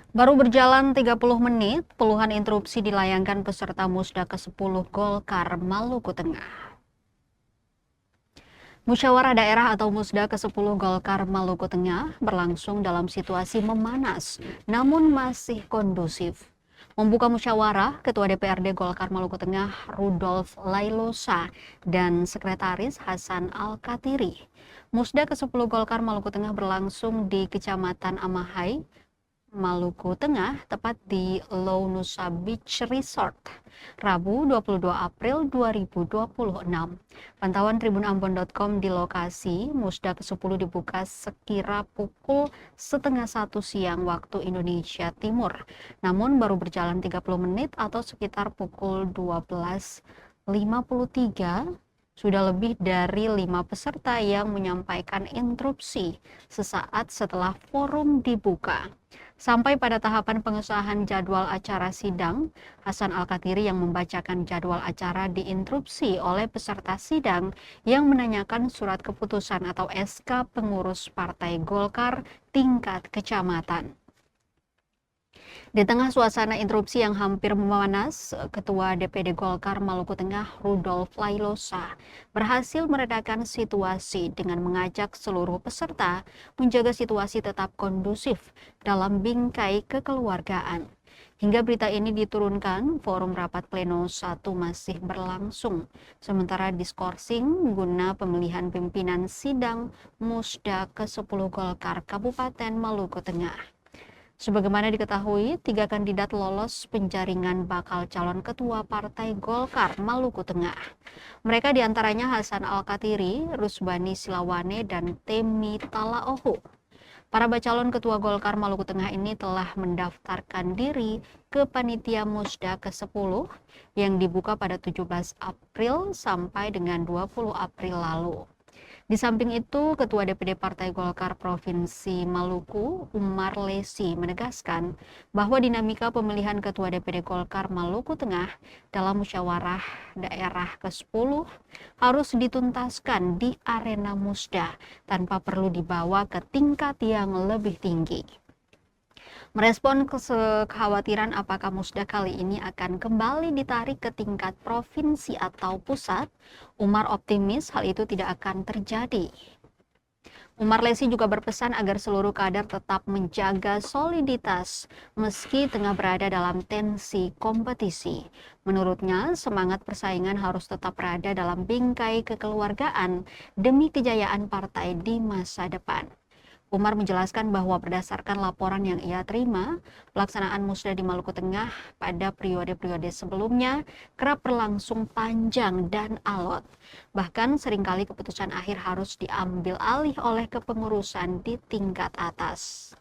Baru berjalan 30 menit, puluhan interupsi dilayangkan peserta Musda ke-10 Golkar Maluku Tengah. Musyawarah daerah atau Musda ke-10 Golkar Maluku Tengah berlangsung dalam situasi memanas, namun masih kondusif. Membuka musyawarah, Ketua DPRD Golkar Maluku Tengah Rudolf Lailosa dan Sekretaris Hasan Al-Katiri. Musda ke-10 Golkar Maluku Tengah berlangsung di Kecamatan Amahai, Maluku Tengah, tepat di Low Nusa Beach Resort, Rabu 22 April 2026. Pantauan tribunambon.com di lokasi Musda ke-10 dibuka sekira pukul setengah 1 siang waktu Indonesia Timur. Namun baru berjalan 30 menit atau sekitar pukul 12.53, sudah lebih dari 5 peserta yang menyampaikan interupsi sesaat setelah forum dibuka. Sampai pada tahapan pengesahan jadwal acara sidang, Hasan Al-Katiri yang membacakan jadwal acara diinterupsi oleh peserta sidang yang menanyakan surat keputusan atau SK pengurus Partai Golkar tingkat kecamatan. Di tengah suasana interupsi yang hampir memanas, Ketua DPD Golkar Maluku Tengah Rudolf Lailosa berhasil meredakan situasi dengan mengajak seluruh peserta menjaga situasi tetap kondusif dalam bingkai kekeluargaan. Hingga berita ini diturunkan, forum rapat pleno 1 masih berlangsung, sementara diskorsing guna pemilihan pimpinan sidang Musda ke-10 Golkar Kabupaten Maluku Tengah. Sebagaimana diketahui, 3 kandidat lolos penjaringan bakal calon ketua Partai Golkar Maluku Tengah. Mereka diantaranya Hasan Al-Katiri, Rusbani Silawane, dan Temi Talaohu. Para bacalon ketua Golkar Maluku Tengah ini telah mendaftarkan diri ke Panitia Musda ke-10 yang dibuka pada 17 April sampai dengan 20 April lalu. Di samping itu, Ketua DPD Partai Golkar Provinsi Maluku, Umar Lesi, menegaskan bahwa dinamika pemilihan Ketua DPD Golkar Maluku Tengah dalam musyawarah daerah ke-10 harus dituntaskan di arena Musda tanpa perlu dibawa ke tingkat yang lebih tinggi. Merespon kekhawatiran apakah Musda kali ini akan kembali ditarik ke tingkat provinsi atau pusat, Umar optimis hal itu tidak akan terjadi. Umar Lesi juga berpesan agar seluruh kader tetap menjaga soliditas meski tengah berada dalam tensi kompetisi. Menurutnya, semangat persaingan harus tetap berada dalam bingkai kekeluargaan demi kejayaan partai di masa depan. Umar menjelaskan bahwa berdasarkan laporan yang ia terima, pelaksanaan Musda di Maluku Tengah pada periode-periode sebelumnya kerap berlangsung panjang dan alot. Bahkan seringkali keputusan akhir harus diambil alih oleh kepengurusan di tingkat atas.